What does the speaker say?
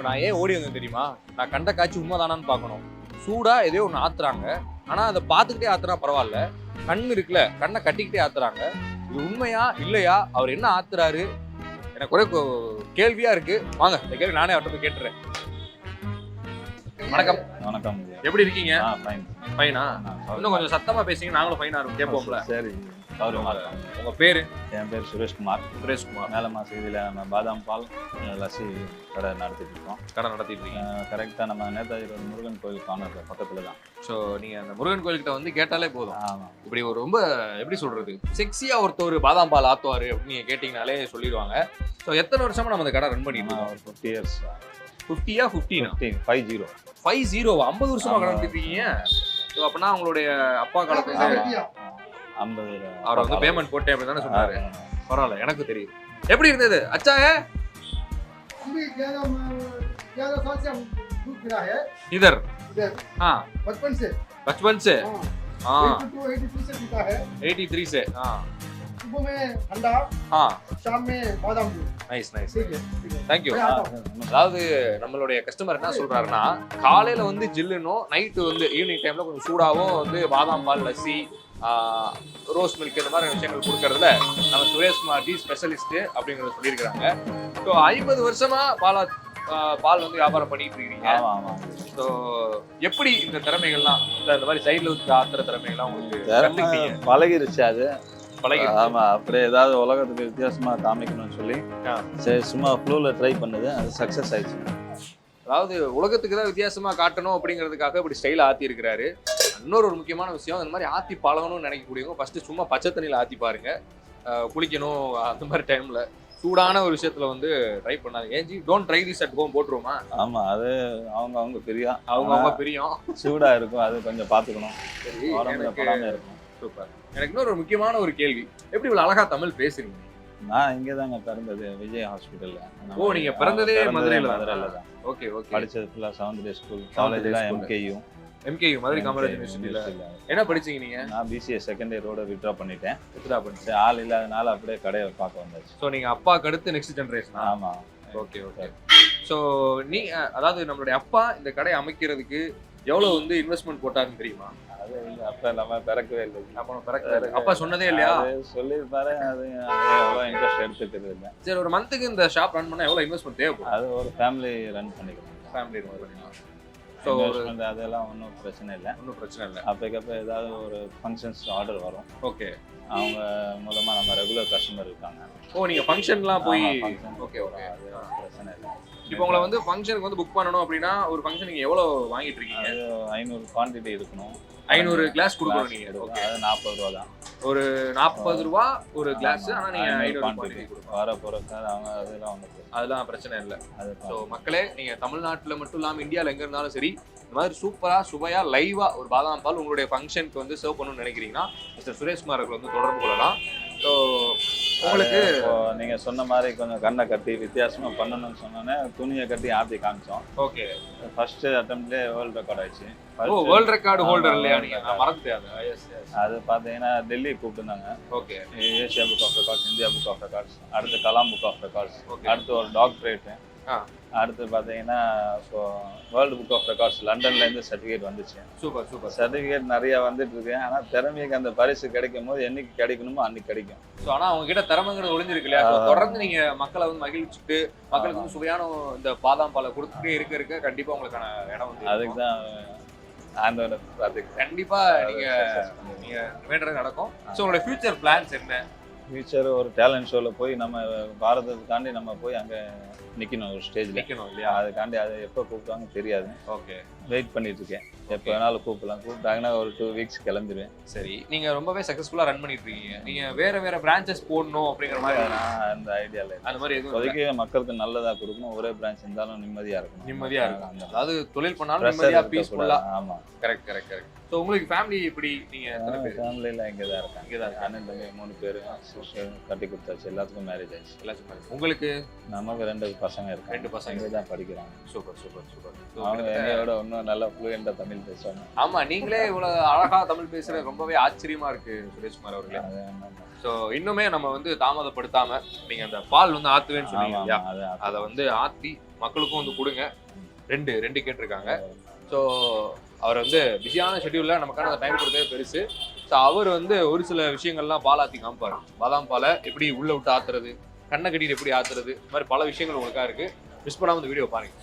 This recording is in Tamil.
நான் ஏன் ஓடி வந்தேன் தெரியுமா? நான் கண்ட காட்சி உண்மைதானான்னு பார்க்கணும். சூடா எதையோ ஒன்று ஆத்துறாங்க. ஆனா அதை பார்த்துக்கிட்டே ஆத்துறா பரவாயில்ல. கண் இருக்குல்ல, கண்ணை கட்டிக்கிட்டே ஆத்துறாங்க. இது உண்மையா இல்லையா? அவர் என்ன ஆத்துறாரு? எனக்கு ஒரே கேள்வியா இருக்கு. வாங்க இந்த கேள்வி நானே அவர்கிட்ட போய் கேட்டுறேன். வணக்கம். வணக்கம். எப்படி இருக்கீங்க? ஃபைனா? இன்னும் கொஞ்சம் சத்தமா பேசிங்க, நாங்களும் ஃபைனா இருக்கும் கேட்போம்ல. சரி. உங்க பேரு? என் பேர் சுரேஷ்குமார். சுரேஷ்குமார். மேலமா செய்தியில் நம்ம பாதாம் பால் லஸ்ஸி கடை நடத்திட்டு இருக்கோம். இருக்கீங்க கரெக்டாக நம்ம நேதாஜி முருகன் கோயில் கார்னர் பக்கத்தில் தான். ஸோ நீங்கள் அந்த முருகன் கோயில்கிட்ட வந்து கேட்டாலே போதும். ஆமாம். இப்படி ஒரு ரொம்ப எப்படி சொல்றது, செக்ஸியா ஒருத்தர் பாதாம் பால் ஆத்துவாரு அப்படின்னு நீங்கள் கேட்டிங்கனாலே சொல்லிடுவாங்க. ஸோ எத்தனை வருஷமா நம்ம அந்த கடை ரன் பண்ணிட்டு இருக்கோம்? ஒரு 50 years. 50யா 15? 50. 50 வருஷமா கடை நடத்திட்டு இருக்கீங்க. ஸோ அப்படின்னா அவங்களுடைய அப்பா காலத்துல 50 அவர் வந்து பேமெண்ட் போட்டேன் அப்படின்னு தானே சொன்னாரு. பரவாயில்ல, எனக்கு தெரியும். எப்படி இருந்தது அச்சா? इधर हाँ बचपन से 83 से हाँ सुबह में ठंडा हाँ शाम में बादाम दूध. Nice thank you. அதாவது நம்மளுடைய கஸ்டமர் என்ன சொல்றாருன்னா, காலையில வந்து ஜில்லுனோ, நைட்டு வந்து ஈவினிங் டைம்ல கொஞ்சம் சூடாவும் வந்து பாதாம் பால், லஸ்ஸி, ரோஸ் மில்க் இந்த மாதிரி விஷயங்கள் கொடுக்கறதுல நம்ம சுரேஷ்குமார் டி ஸ்பெஷலிஸ்ட் அப்படிங்கறத சொல்லியிருக்காங்க. ஸோ 50 வருஷமா பால் வந்து வியாபாரம் பண்ணிட்டு இருக்கீங்க. ஸோ எப்படி இந்த திறமைகள்லாம், இந்த மாதிரி சைட்ல வந்து ஆத்துற திறமைகள்லாம் உங்களுக்கு பழகிருச்சு? அது பழகி. ஆமா, அப்படியே ஏதாவது உலகத்துக்கு வித்தியாசமா காமிக்கணும்னு சொல்லி சரி சும்மா ஃப்ளூல ட்ரை பண்ணுது, அது சக்சஸ் ஆயிடுச்சு. அதாவது உலகத்துக்கு தான் வித்தியாசமா காட்டணும் அப்படிங்கிறதுக்காக இப்படி ஸ்டைல ஆத்தி இருக்கிறாரு. இன்னொரு ஒரு முக்கியமான விஷயம், இந்த மாதிரி ஆத்தி பழகணும்னு நினைக்கக்கூடியவங்க ஃபர்ஸ்ட் சும்மா பச்சை தண்ணியில ஆத்தி பாருங்க. குளிக்கணும் அந்த மாதிரி டைம்ல சூடான ஒரு விஷயத்துல வந்து ட்ரை பண்ணாங்க. ஏஞ்சி don't try this at home போட்டுருவோமா? ஆமா, அது அவங்க பிரியம், அவங்க பிரியம். சூடா இருக்கும், அது கொஞ்சம் பாத்துக்கணும். சரி, இருக்கும். சூப்பர். எனக்கு இன்னொரு முக்கியமான ஒரு கேள்வி, எப்படி இவ்வளவு அழகா தமிழ் பேசுறீங்க? நான் இங்கதாங்க பிறந்தது, விஜய் ஹாஸ்பிட்டல்ல. ஓ, நீங்க பிறந்ததே மதுரையில தான். ஓகே. படிச்சது ஃபுல்லா செவன்த் டே ஸ்கூல். காலேஜ்ல எம்கேயு மதுரை காமராஜ் யூனிவர்சிட்டியில. என்ன படிச்சீங்க நீங்க? நான் பிசிஏ செகண்ட் இயரோட வித்ட்ரா பண்ணிட்டேன். ஆள் இல்லாதனால அப்படியே கடையை பார்க்க வந்தாச்சு. ஸோ நீங்க அப்பாவுக்கு அடுத்து நெக்ஸ்ட் ஜெனரேஷன்? ஆமா. ஓகே. ஸோ நீ அதாவது நம்மளுடைய அப்பா இந்த கடையை அமைக்கிறதுக்கு எவ்வளவு வந்து இன்வெஸ்ட்மெண்ட் போட்டாருன்னு தெரியுமா? அது அப்ப நம்ம பிறக்கவே இல்லை. அப்பா சொன்னதே இல்லையா? சொல்லியிருப்பாரு, அது எவ்வளோ இன்ட்ரெஸ்ட் எடுத்துக்கிறது இல்லை. சரி, ஒரு மந்த்துக்கு இந்த ஷாப் ரன் பண்ணா எவ்வளவு இன்வெஸ்ட்மெண்ட் தேவைப்படும்? அது ஒரு ஃபேமிலி ரன் பண்ணிக்கலாம். ஸோ அதெல்லாம் ஒன்றும் பிரச்சனை இல்லை. அப்போக்கப்போ ஏதாவது ஒரு ஃபங்க்ஷன்ஸ் ஆர்டர் வரும். ஓகே. அவங்க மூலமா நம்ம ரெகுலர் கஸ்டமர் இருக்காங்க. ஓ, நீங்க ஃபங்க்ஷன்லாம் போய்? ஓகே. அது பிரச்சனை இல்லை. இப்போ உங்களை வந்து ஃபங்க்ஷனுக்கு வந்து புக் பண்ணணும் அப்படின்னா ஒரு ஃபங்க்ஷன் நீங்க எவ்வளவு வாங்கிட்டு இருக்கீங்க? 500 குவான்டிட்டி இருக்கணும். 500 கிளாஸ் கொடுக்கணும் நீங்க. அது 40 ரூபா தான். ஒரு 40 ரூபா ஒரு கிளாஸ். ஆனா நீங்க 500 குவான்டிட்டி கொடுக்கணும். வர போறதுக்கு அவங்க அதெல்லாம் பிரச்சனை இல்லை. ஸோ மக்களே, நீங்க தமிழ்நாட்டில் மட்டும் இல்லாமல் இந்தியாவில் எங்க இருந்தாலும் சரி, இந்த மாதிரி சூப்பரா சுவையா லைவா ஒரு பாதாம் பால் உங்களுடைய ஃபங்க்ஷனுக்கு வந்து சர்வ் பண்ணணும்னு நினைக்கிறீங்கன்னா மிஸ்டர் சுரேஷ்குமார் அவர்கள் வந்து தொடர்பு கொள்ளலாம். ஸோ உங்களுக்கு நீங்க சொன்ன மாதிரி கொஞ்சம் கண்ணை கட்டி வித்தியாசமா பண்ணணும்னு சொன்னோன்னே துணியை கட்டி ஆத்தி காமிச்சோம். ஓகே. ஃபர்ஸ்ட் அட்டெம்ப்ட்லேயே வேர்ல்ட் ரெக்கார்ட் ஆயிடுச்சு. வேர்ல்ட் ரெக்கார்டு ஹோல்டர் இல்லையா நீங்க? நான் மறந்துட்டேன். அது பார்த்தீங்கன்னா டெல்லி கூப்பிட்டுருந்தாங்க. Okay. Asia book of records, India book of records, அடுத்து கலாம் புக் ஆஃப் ரெக்கார்ட்ஸ், அடுத்து ஒரு டாக்டரேட், அடுத்து பார்த்தீங்கன்னா இப்போ வேர்ல்டு புக் ஆஃப் ரெக்கார்ட்ஸ் லண்டன்லேருந்து சர்டிஃபிகேட் வந்துச்சு. சூப்பர். சர்டிஃபிகேட் நிறைய வந்துட்டு இருக்கு. ஆனால் திறமைக்கு அந்த பரிசு கிடைக்கும் போது என்னைக்கு கிடைக்கணுமோ அன்னைக்கு கிடைக்கும். ஸோ ஆனால் அவங்க கிட்ட திறமைங்கிறது ஒளிஞ்சிருக்கு இல்லையா? தொடர்ந்து நீங்க மக்களை வந்து மகிழ்ச்சிட்டு மக்களுக்கு வந்து சுவையான இந்த பாதாம் பாலை கொடுத்துட்டே இருக்க கண்டிப்பா உங்களுக்கான இடம் வந்து அதுக்கு தான் ஆண்டோட பிரார்த்திக்கிறேன். கண்டிப்பா நீங்க வேண்டது நடக்கும். ஸோ உங்களோட ஃபியூச்சர் பிளான்ஸ் என்ன? ஃபியூச்சர் ஒரு டேலண்ட் ஷோவில் போய் நம்ம பாரதத்துக்காண்டி நம்ம போய் அங்கே நிற்கணும், ஒரு ஸ்டேஜில் நிற்கணும் இல்லையா? அதுக்காண்டி அதை எப்போ கூப்பிட்டாங்க தெரியாது. ஓகே. வெயிட் பண்ணிட்டு இருக்கேன். எப்போ வேணாலும் கூப்பிட்டாங்கன்னா ஒரு 2 வீக்ஸ் கிளம்பிடுவேன். சரி, நீங்க ரொம்பவே சக்ஸஸ்ஃபுல்லாக ரன் பண்ணிட்டு இருக்கீங்க. நீங்க வேற பிரான்ச்சஸ் போடணும் அப்படிங்கிற மாதிரி அந்த ஐடியாவில் அந்த மாதிரி எதுவும் இப்போதைக்கு மக்களுக்கு நல்லதா கொடுக்கணும். ஒரே பிரான்ச் இருந்தாலும் நிம்மதியா இருக்கும். அதாவது தொழில் பண்ணாலும் நிம்மதியா பீஸ்ஃபுல்லா. ஆமா, கரெக்ட். ஸோ உங்களுக்கு ஃபேமிலி எப்படி? நீங்க ஃபேமிலியில இங்கே தான் இருக்காங்க. அண்ணன் தம்பி 3 பேர் கட்டி கொடுத்தாச்சு. எல்லாத்துக்கும் மேரேஜ் ஆயிடுச்சு. உங்களுக்கு? நமக்கு 2 பசங்க இருக்காங்க. 2 பசங்க இங்கே தான் படிக்கிறாங்க. Super super super. அவங்க என்னையோட இன்னும் நல்லா ஃப்ளூயண்டா தமிழ் பேசுவாங்க. ஆமா, நீங்களே இவ்வளவு அழகா தமிழ் பேசுறது ரொம்பவே ஆச்சரியமா இருக்கு சுரேஷ்குமார் அவர்களே. ஸோ இன்னுமே நம்ம வந்து தாமதப்படுத்தாம நீங்க அந்த பால் வந்து ஆத்துவேன்னு சொன்னீங்க இல்லையா, அதை வந்து ஆத்தி மக்களுக்கும் வந்து கொடுங்க. 2 கேட்டிருக்காங்க. ஸோ அவர் வந்து பிஸியான ஷெட்யூலில் நமக்கான அந்த டைம் கொடுத்தே பெருசு. ஸோ அவர் வந்து ஒரு சில விஷயங்கள்லாம் பால் ஆற்றி காமிப்பார். பாதாம் பாலை எப்படி உள்ளே விட்டு ஆத்துறது, கண்ணை கட்டிட்டு எப்படி ஆத்துறது, இந்த மாதிரி பல விஷயங்கள் உங்களுக்காக இருக்கு. மிஸ் பண்ணாமல் இந்த வீடியோ பாருங்க.